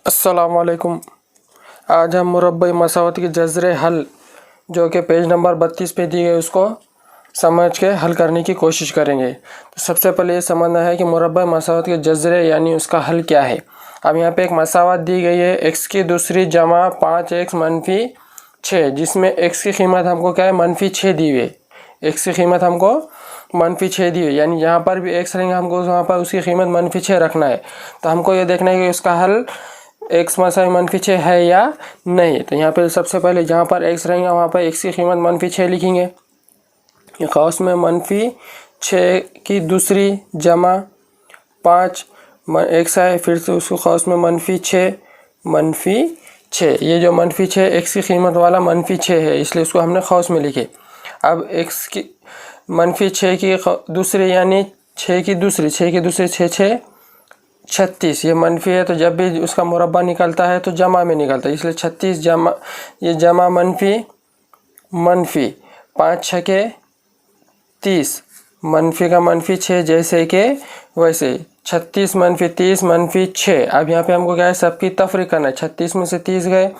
अस्सलाम वालेकुम। आज हम मुरब्बई मसावत के जज़रे हल जो कि पेज नंबर 32 पे दी गई उसको समझ के हल करने की कोशिश करेंगे। तो सबसे पहले ये समझना है कि मुरब्बई मसावत के जज़रे यानी उसका हल क्या है। अब यहाँ पे एक मसावत दी गई है x की दूसरी जमा 5x मनफी 6, जिसमें x की कीमत हमको क्या है मनफी 6 दी हुई है। x की कीमत हमको मनफी 6 दी हुई, यानी यहाँ पर भी x रहेंगे, हमको वहाँ पर उसकी कीमत मनफी 6 रखना है। तो हमको ये देखना है कि उसका हल x मसावी मनफी 6 है या नहीं। तो यहाँ पे सबसे पहले जहाँ पर x रहेंगे वहाँ पर x की कीमत मनफी 6 लिखेंगे। खौस में मनफी 6 की दूसरी जमा 5 x है, फिर से उसको खौस में मनफी 6 ये जो मनफी 6 x की कीमत वाला मनफी 6 है, इसलिए उसको हमने खौस में लिखे। अब x की मनफी 6 की दूसरी यानी 6 की दूसरी 6 36, ये मनफी है तो जब भी उसका मुरब्बा निकलता है तो जमा में निकलता है, इसलिए 36 जमा, ये जमा मनफी 5 छके 30, मनफी का मनफी 6 जैसे के वैसे 36 मनफी 30 मनफी 6। अब यहाँ पे हमको क्या है सबकी तफरीक करना है। 36 में से 30 गए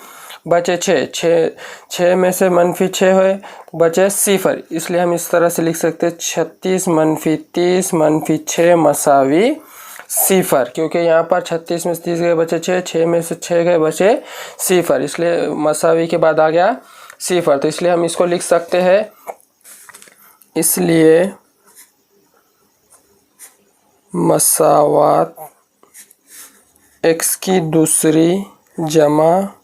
बचे 6 में से मनफी 6 हुए बचे 0, इसलिए हम इस तरह से लिख सकते हैं 36 मनफी 30 मनफी 6 मसावी 0, क्योंकि यहाँ पर 36 में से 30 गए बचे 6 में से 6 गए बचे 0, इसलिए मसावी के बाद आ गया 0। तो इसलिए हम इसको लिख सकते हैं, इसलिए मसावात x की दूसरी जमा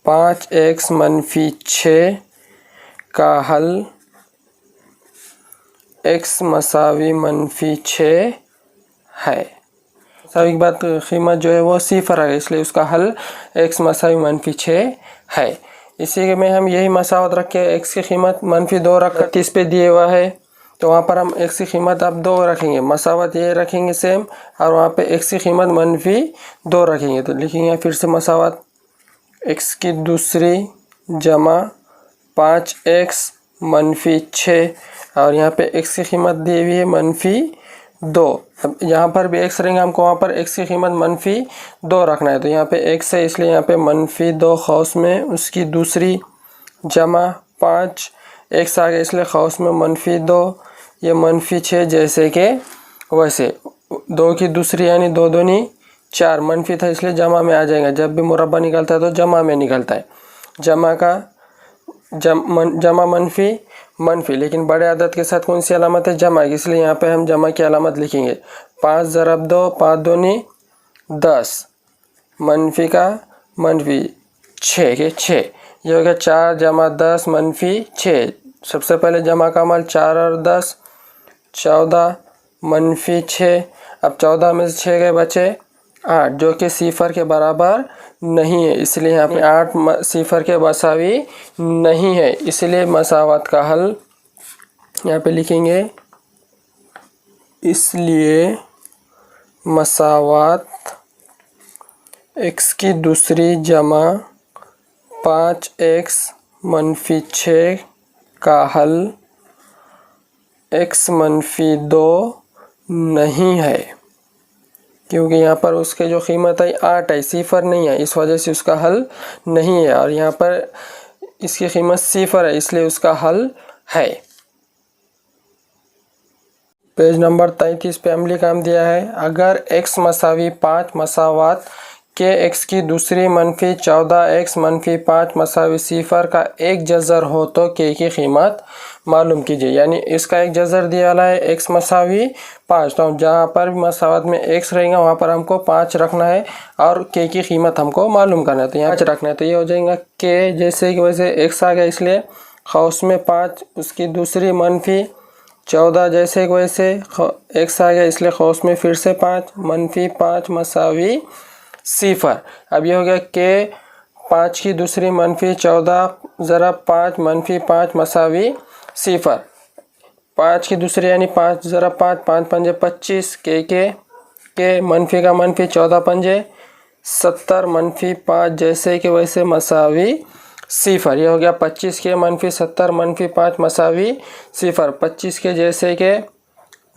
5x मनफी 6 का हल x मसावी मनफी 6 है। मसावी के बाद कीमत जो है वो 0 है, इसलिए उसका हल x मसावी मनफी 6 है। इसी में हम यही मसावत रख के x की कीमत मनफी 2 रख 30 पे दिए हुआ है, तो वहाँ पर हम x की कीमत अब 2 रखेंगे, मसावत ये रखेंगे सेम, और वहाँ पे x की कीमत मनफी 2 रखेंगे। तो लिखेंगे फिर से मसावत x की दूसरी जमा 5x मनफी 6, और यहाँ पे x की कीमत दी हुई है मनफी 2। अब यहाँ पर भी x रहेंगे, हमको वहाँ पर x की कीमत मनफी 2 रखना है, तो यहाँ पे x है इसलिए यहाँ पे मनफी 2 खौस में उसकी दूसरी जमा 5 x आ गया, इसलिए खौस में मनफी 2, ये मनफी 6 जैसे के वैसे 2 की दूसरी यानी 2 दूनी 4, मनफी था इसलिए जमा में आ जाएगा, जब भी मुरब्बा निकलता है तो जमा में निकलता है। जमा का जमा मनफी, लेकिन बड़े अदद के साथ कौन सी अलामत है जमा की, इसलिए यहाँ पे हम जमा की अलामत लिखेंगे 5 ज़रब 2 5 दूनी 10, मनफी का मनफी 6 के 6, ये हो गया 4 जमा 10 मनफी 6। सबसे पहले जमा का अमल 4 और 10 14 मनफी 6, अब 14 में से 6 गए बचे 8, जो कि 0 के बराबर नहीं है, इसलिए यहाँ पे 8 0 के मसावी नहीं है, इसलिए मसावत का हल यहाँ पे लिखेंगे, इसलिए मसावत x की दूसरी जमा 5x मनफी 6 का हल x मनफी 2 नहीं है, क्योंकि यहाँ पर उसके जो कीमत है 8 है, 0 नहीं है, इस वजह से उसका हल नहीं है, और यहाँ पर इसकी कीमत 0 है इसलिए उसका हल है। पेज नंबर 33 पे अमली काम दिया है, अगर x मसावी 5 मसावात के x की दूसरी मनफी 14x मनफी 5 मसावी 0 का एक जज़र हो तो k की कीमत मालूम कीजिए। यानी इसका एक जज़र दिया वाला है x मसावी 5, तो जहाँ पर भी मसावत में x रहेगा वहाँ पर हमको 5 रखना है और k की कीमत हमको मालूम करना है, तो यहाँ 5 रखना है, तो ये हो जाएगा k जैसे कि वैसे x आ गया, इसलिए खौस में 5 उसकी दूसरी मनफी 14 जैसे कि वैसे x आ गया, इसलिए खौस में फिर से 5 मनफी 5 मसावी 0। अब ये हो गया k 5 की दूसरी मनफी 14 ज़रब 5 मनफी 5 मसावी 0, 5 की दूसरी यानी 5 ज़रब 5 5 पंजे 25, के मनफी का मनफी 14 पंजे 70 मनफी 5 जैसे कि वैसे मसावी 0। ये हो गया 25 के मनफी 70 मनफी 5 मसावी 0, 25 के जैसे के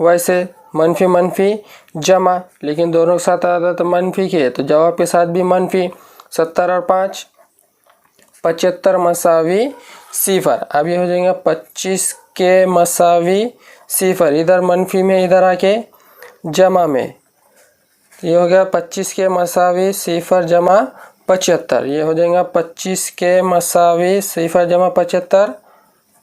वैसे मनफी मनफी जमा, लेकिन दोनों के साथ आता तो मनफी के, तो जवाब के साथ भी मनफी। 70 और 5 75 मसावी 0। अब ये हो जाएगा 25 के मसावी 0, इधर मनफी में इधर आके जमा में, तो ये हो गया 25 के मसावी 0 जमा 75। ये हो जाएगा 25 के मसावी 0 जमा 75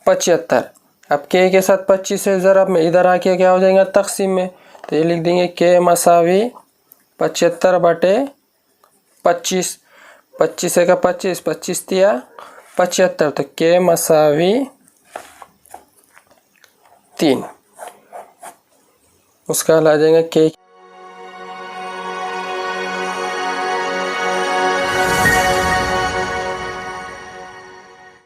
75। अब के साथ 25 से ज़रब में, इधर आके क्या हो जाएगा तकसीम में, तो ये लिख देंगे के मसावी 75 बटे 25। 25 का 25, 25 दिया 75, तो के मसावी 3। उसका हल आ जाएगा के